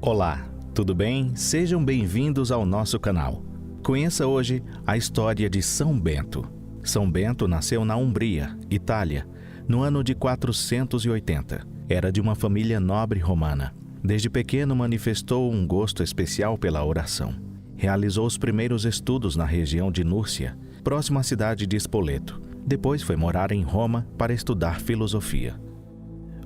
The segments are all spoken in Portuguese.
Olá, tudo bem? Sejam bem-vindos ao nosso canal. Conheça hoje a história de São Bento. São Bento nasceu na Umbria, Itália, no ano de 480. Era de uma família nobre romana. Desde pequeno manifestou um gosto especial pela oração. Realizou os primeiros estudos na região de Núrcia, próxima à cidade de Spoleto. Depois foi morar em Roma para estudar filosofia.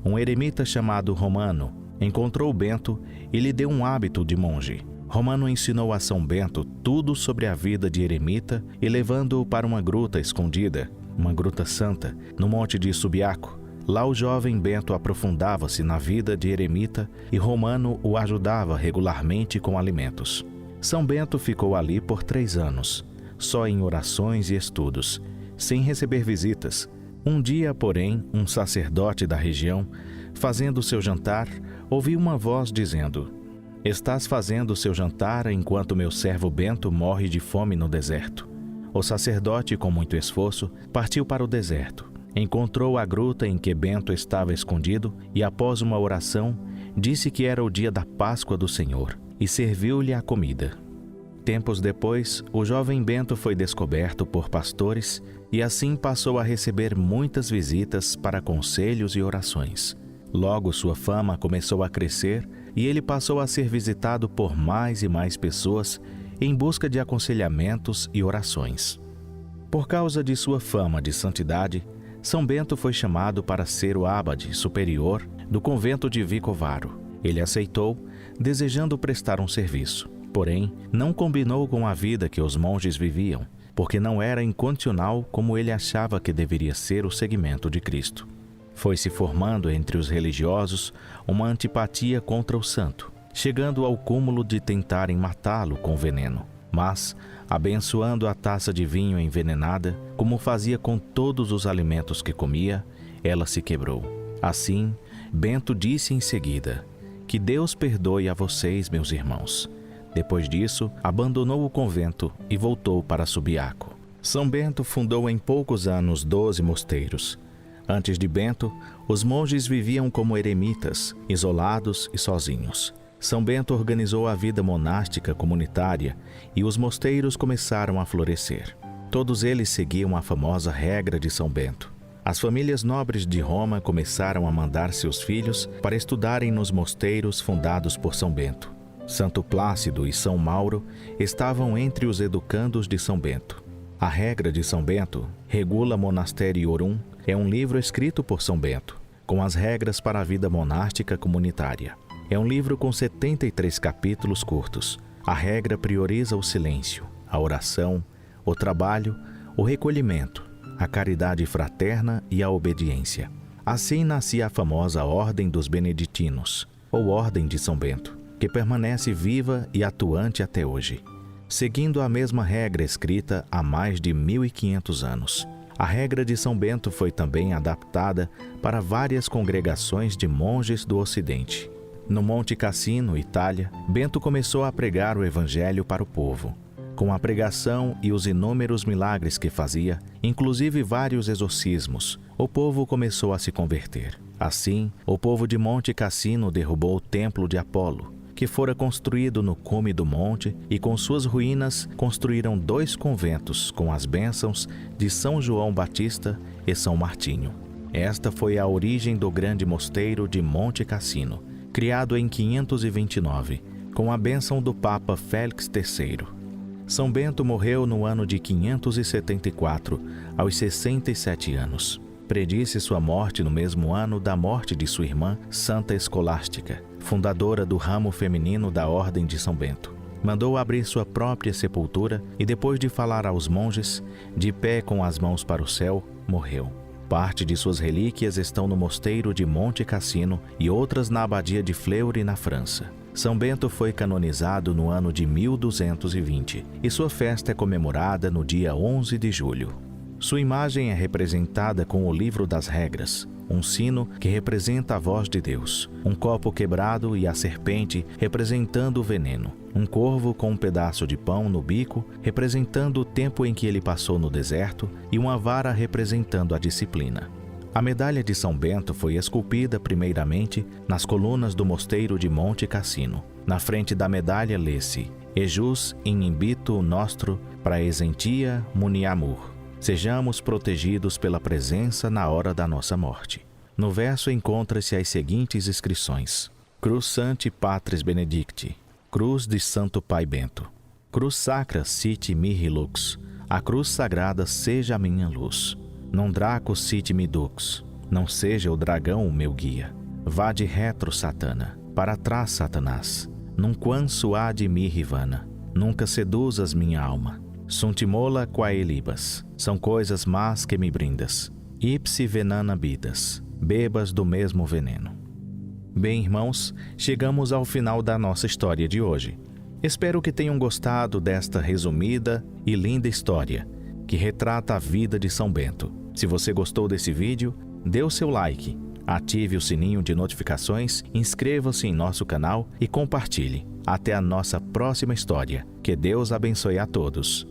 Um eremita chamado Romano encontrou Bento e lhe deu um hábito de monge. Romano ensinou a São Bento tudo sobre a vida de eremita e levando-o para uma gruta escondida, uma gruta santa, no monte de Subiaco. Lá o jovem Bento aprofundava-se na vida de eremita e Romano o ajudava regularmente com alimentos. São Bento ficou ali por 3 anos, só em orações e estudos, sem receber visitas. Um dia, porém, um sacerdote da região, fazendo seu jantar, ouviu uma voz dizendo: "Estás fazendo seu jantar enquanto meu servo Bento morre de fome no deserto." O sacerdote, com muito esforço, partiu para o deserto. Encontrou a gruta em que Bento estava escondido e, após uma oração, disse que era o dia da Páscoa do Senhor e serviu-lhe a comida. Tempos depois, o jovem Bento foi descoberto por pastores e assim passou a receber muitas visitas para conselhos e orações. Logo sua fama começou a crescer e ele passou a ser visitado por mais e mais pessoas em busca de aconselhamentos e orações. Por causa de sua fama de santidade, São Bento foi chamado para ser o abade superior do convento de Vicovaro. Ele aceitou, desejando prestar um serviço. Porém, não combinou com a vida que os monges viviam, porque não era incondicional como ele achava que deveria ser o seguimento de Cristo. Foi se formando entre os religiosos uma antipatia contra o santo, chegando ao cúmulo de tentarem matá-lo com veneno. Mas, abençoando a taça de vinho envenenada, como fazia com todos os alimentos que comia, ela se quebrou. Assim, Bento disse em seguida: "Que Deus perdoe a vocês, meus irmãos." Depois disso, abandonou o convento e voltou para Subiaco. São Bento fundou em poucos anos 12 mosteiros. Antes de Bento, os monges viviam como eremitas, isolados e sozinhos. São Bento organizou a vida monástica comunitária e os mosteiros começaram a florescer. Todos eles seguiam a famosa regra de São Bento. As famílias nobres de Roma começaram a mandar seus filhos para estudarem nos mosteiros fundados por São Bento. Santo Plácido e São Mauro estavam entre os educandos de São Bento. A regra de São Bento, Regula Monasteriorum, é um livro escrito por São Bento, com as regras para a vida monástica comunitária. É um livro com 73 capítulos curtos. A regra prioriza o silêncio, a oração, o trabalho, o recolhimento, a caridade fraterna e a obediência. Assim nascia a famosa Ordem dos Beneditinos, ou Ordem de São Bento, que permanece viva e atuante até hoje, seguindo a mesma regra escrita há mais de 1500 anos. A regra de São Bento foi também adaptada para várias congregações de monges do Ocidente. No Monte Cassino, Itália, Bento começou a pregar o Evangelho para o povo. Com a pregação e os inúmeros milagres que fazia, inclusive vários exorcismos, o povo começou a se converter. Assim, o povo de Monte Cassino derrubou o templo de Apolo, que fora construído no cume do monte, e com suas ruínas construíram 2 conventos com as bênçãos de São João Batista e São Martinho. Esta foi a origem do grande mosteiro de Monte Cassino, criado em 529, com a bênção do Papa Félix III. São Bento morreu no ano de 574, aos 67 anos. Predisse sua morte no mesmo ano da morte de sua irmã, Santa Escolástica, fundadora do ramo feminino da Ordem de São Bento. Mandou abrir sua própria sepultura e, depois de falar aos monges, de pé com as mãos para o céu, morreu. Parte de suas relíquias estão no mosteiro de Monte Cassino e outras na abadia de Fleury, na França. São Bento foi canonizado no ano de 1220 e sua festa é comemorada no dia 11 de julho. Sua imagem é representada com o livro das regras, um sino que representa a voz de Deus, um copo quebrado e a serpente representando o veneno, um corvo com um pedaço de pão no bico representando o tempo em que ele passou no deserto e uma vara representando a disciplina. A medalha de São Bento foi esculpida primeiramente nas colunas do mosteiro de Monte Cassino. Na frente da medalha lê-se: Ejus in imbito nostro praesentia muniamur. Sejamos protegidos pela presença na hora da nossa morte. No verso encontra-se as seguintes inscrições: Cruz Sancti Patris Benedicti, Cruz de Santo Pai Bento, Cruz Sacra Sit Mihi Lux, a cruz sagrada seja a minha luz. Non draco sit mi dux, não seja o dragão o meu guia. Vade retro Satana, para trás Satanás. Nunquam suade mihi vana, nunca seduzas minha alma. Suntimola quaelibas, são coisas más que me brindas. Ipsi venana bidas, bebas do mesmo veneno. Bem, irmãos, chegamos ao final da nossa história de hoje. Espero que tenham gostado desta resumida e linda história que retrata a vida de São Bento. Se você gostou desse vídeo, dê o seu like, ative o sininho de notificações, inscreva-se em nosso canal e compartilhe. Até a nossa próxima história. Que Deus abençoe a todos.